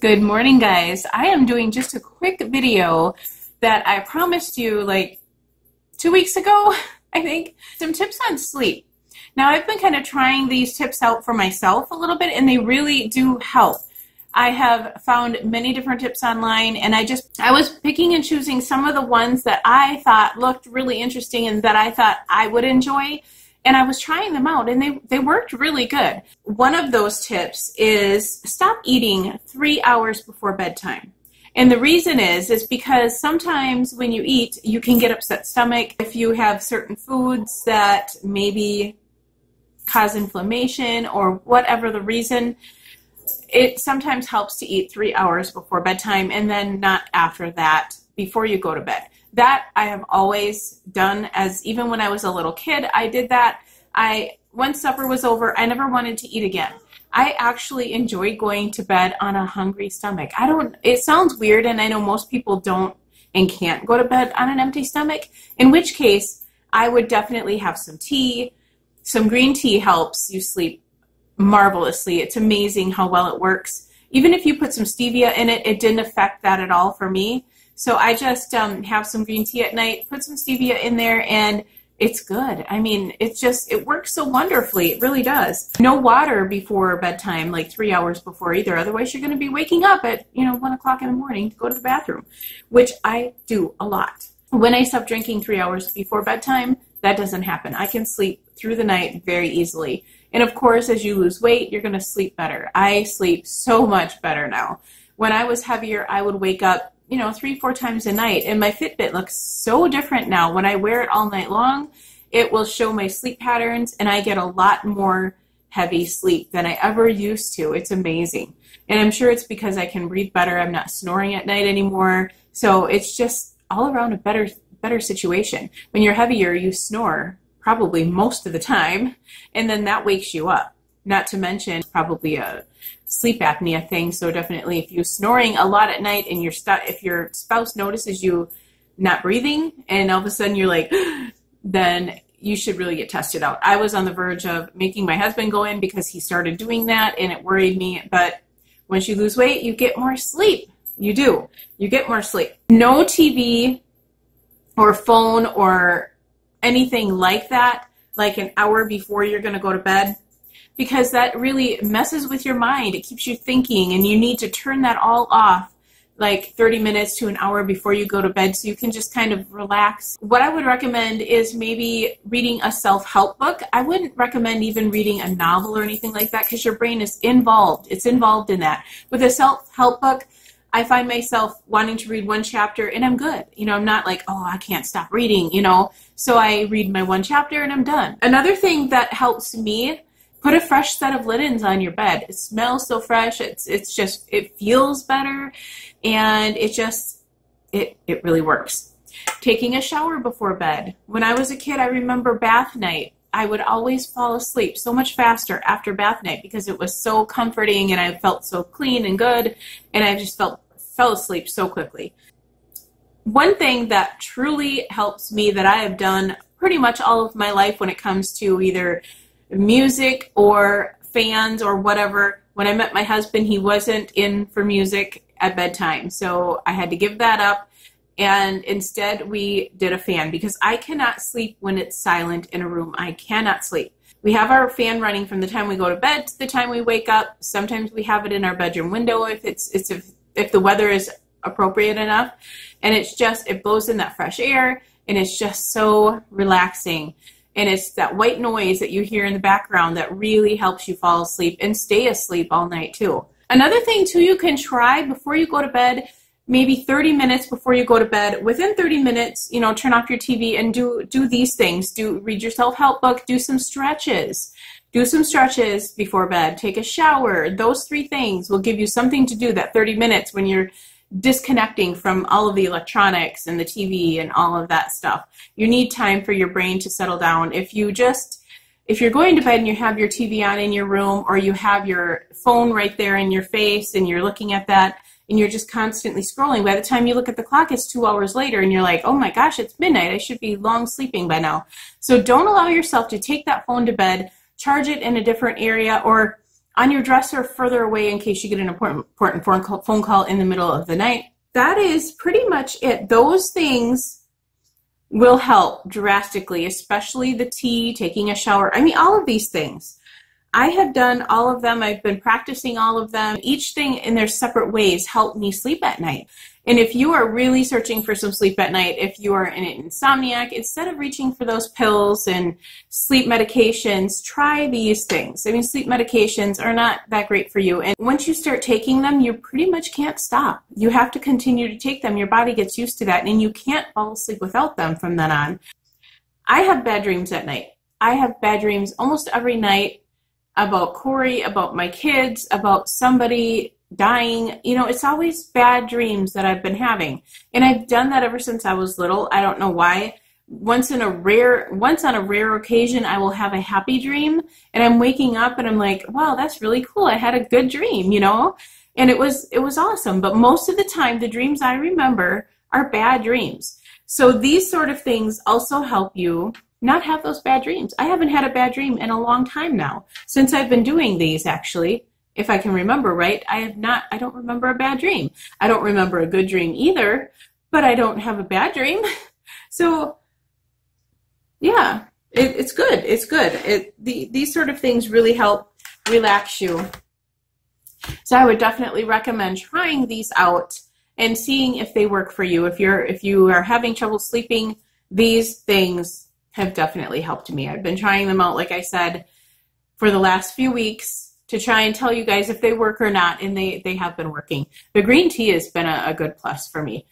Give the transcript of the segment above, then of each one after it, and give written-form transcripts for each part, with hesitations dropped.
Good morning, guys. I am doing just a quick video that I promised you like 2 weeks ago, I think. Some tips on sleep. Now, I've been kind of trying these tips out for myself a little bit, and they really do help. I have found many different tips online, and I was picking and choosing some of the ones that I thought looked really interesting and that I thought I would enjoy. And I was trying them out, and they worked really good. One of those tips is stop eating 3 hours before bedtime. And the reason is because sometimes when you eat, you can get upset stomach. If you have certain foods that maybe cause inflammation or whatever the reason, it sometimes helps to eat 3 hours before bedtime and then not after that, before you go to bed. That I have always done, as even when I was a little kid, I did that. Once supper was over, I never wanted to eat again. I actually enjoyed going to bed on a hungry stomach. It sounds weird, and I know most people don't and can't go to bed on an empty stomach, in which case I would definitely have some tea. Some green tea helps you sleep marvelously. It's amazing how well it works. Even if you put some stevia in it, it didn't affect that at all for me. So I just have some green tea at night, put some stevia in there, and it's good. I mean, it works so wonderfully. It really does. No water before bedtime, like 3 hours before either. Otherwise, you're going to be waking up at 1 o'clock in the morning to go to the bathroom, which I do a lot. When I stop drinking 3 hours before bedtime, that doesn't happen. I can sleep through the night very easily. And of course, as you lose weight, you're going to sleep better. I sleep so much better now. When I was heavier, I would wake up 3-4 times a night, and my Fitbit looks so different now. When I wear it all night long, it will show my sleep patterns, and I get a lot more heavy sleep than I ever used to. It's amazing. And I'm sure it's because I can breathe better. I'm not snoring at night anymore. So it's just all around a better situation. When you're heavier, you snore probably most of the time, and then that wakes you up. Not to mention probably a sleep apnea thing. So definitely if you're snoring a lot at night and if your spouse notices you not breathing and all of a sudden you're like, then you should really get tested out. I was on the verge of making my husband go in because he started doing that, and it worried me. But once you lose weight, you get more sleep. You do. You get more sleep. No TV or phone or anything like that, like an hour before you're going to go to bed, because that really messes with your mind. It keeps you thinking, and you need to turn that all off like 30 minutes to an hour before you go to bed so you can just kind of relax. What I would recommend is maybe reading a self-help book. I wouldn't recommend even reading a novel or anything like that because your brain is involved. It's involved in that. With a self-help book, I find myself wanting to read one chapter and I'm good. I'm not like, oh, I can't stop reading, So I read my one chapter and I'm done. Another thing that helps me, put a fresh set of linens on your bed. It smells so fresh. It feels better, and it really works. Taking a shower before bed. When I was a kid, I remember bath night. I would always fall asleep so much faster after bath night because it was so comforting and I felt so clean and good, and I just fell asleep so quickly. One thing that truly helps me that I have done pretty much all of my life when it comes to either music or fans or whatever. When I met my husband, he wasn't in for music at bedtime, so I had to give that up, and instead we did a fan because I cannot sleep when it's silent in a room. I cannot sleep. We have our fan running from the time we go to bed to the time we wake up. Sometimes we have it in our bedroom window if the weather is appropriate enough, and it blows in that fresh air, and it's just so relaxing. And it's that white noise that you hear in the background that really helps you fall asleep and stay asleep all night too. Another thing too you can try before you go to bed, maybe 30 minutes before you go to bed, within 30 minutes, turn off your TV and do these things. Read your self-help book, do some stretches. Do some stretches before bed, take a shower. Those 3 things will give you something to do that 30 minutes when you're disconnecting from all of the electronics and the TV and all of that stuff. You need time for your brain to settle down. If you're going to bed and you have your TV on in your room, or you have your phone right there in your face and you're looking at that and you're just constantly scrolling, by the time you look at the clock, it's 2 hours later and you're like, oh my gosh, it's midnight. I should be long sleeping by now. So don't allow yourself to take that phone to bed, charge it in a different area, or on your dresser further away in case you get an important phone call in the middle of the night. That is pretty much it. Those things will help drastically, especially the tea, taking a shower. I mean, all of these things. I have done all of them. I've been practicing all of them. Each thing in their separate ways help me sleep at night. And if you are really searching for some sleep at night, if you are an insomniac, instead of reaching for those pills and sleep medications, try these things. I mean, sleep medications are not that great for you. And once you start taking them, you pretty much can't stop. You have to continue to take them. Your body gets used to that, and you can't fall asleep without them from then on. I have bad dreams at night. I have bad dreams almost every night about Corey, about my kids, about somebody dying. You know, it's always bad dreams that I've been having. And I've done that ever since I was little. I don't know why. Once on a rare occasion, I will have a happy dream, and I'm waking up and I'm like, wow, that's really cool. I had a good dream, you know? And it was awesome. But most of the time, the dreams I remember are bad dreams. So these sort of things also help you not have those bad dreams. I haven't had a bad dream in a long time now, since I've been doing these, actually. If I can remember right, I don't remember a bad dream. I don't remember a good dream either, but I don't have a bad dream. So yeah, it's good. It's good. These sort of things really help relax you. So I would definitely recommend trying these out and seeing if they work for you. If you are having trouble sleeping, these things have definitely helped me. I've been trying them out, like I said, for the last few weeks to try and tell you guys if they work or not, and they have been working. The green tea has been a good plus for me.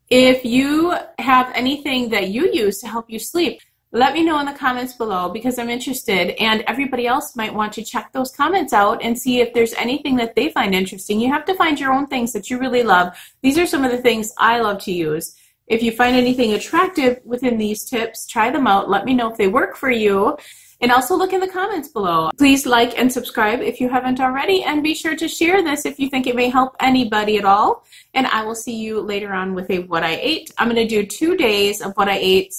If you have anything that you use to help you sleep, let me know in the comments below, because I'm interested, and everybody else might want to check those comments out and see if there's anything that they find interesting. You have to find your own things that you really love. These are some of the things I love to use. If you find anything attractive within these tips, try them out. Let me know if they work for you. And also look in the comments below. Please like and subscribe if you haven't already, and be sure to share this if you think it may help anybody at all. And I will see you later on with a what I ate. I'm going to do 2 days of what I ate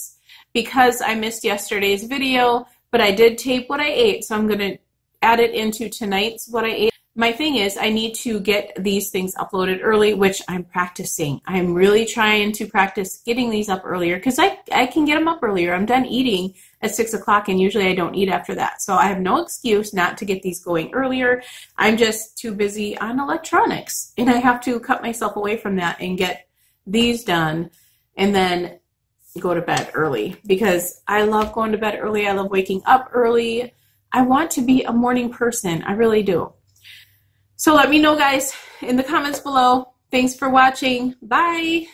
because I missed yesterday's video, but I did tape what I ate, so I'm going to add it into tonight's what I ate. My thing is, I need to get these things uploaded early, which I'm practicing. I'm really trying to practice getting these up earlier, because I can get them up earlier. I'm done eating at 6 o'clock, and usually I don't eat after that. So I have no excuse not to get these going earlier. I'm just too busy on electronics, and I have to cut myself away from that and get these done and then go to bed early, because I love going to bed early. I love waking up early. I want to be a morning person. I really do. So let me know, guys, in the comments below. Thanks for watching. Bye.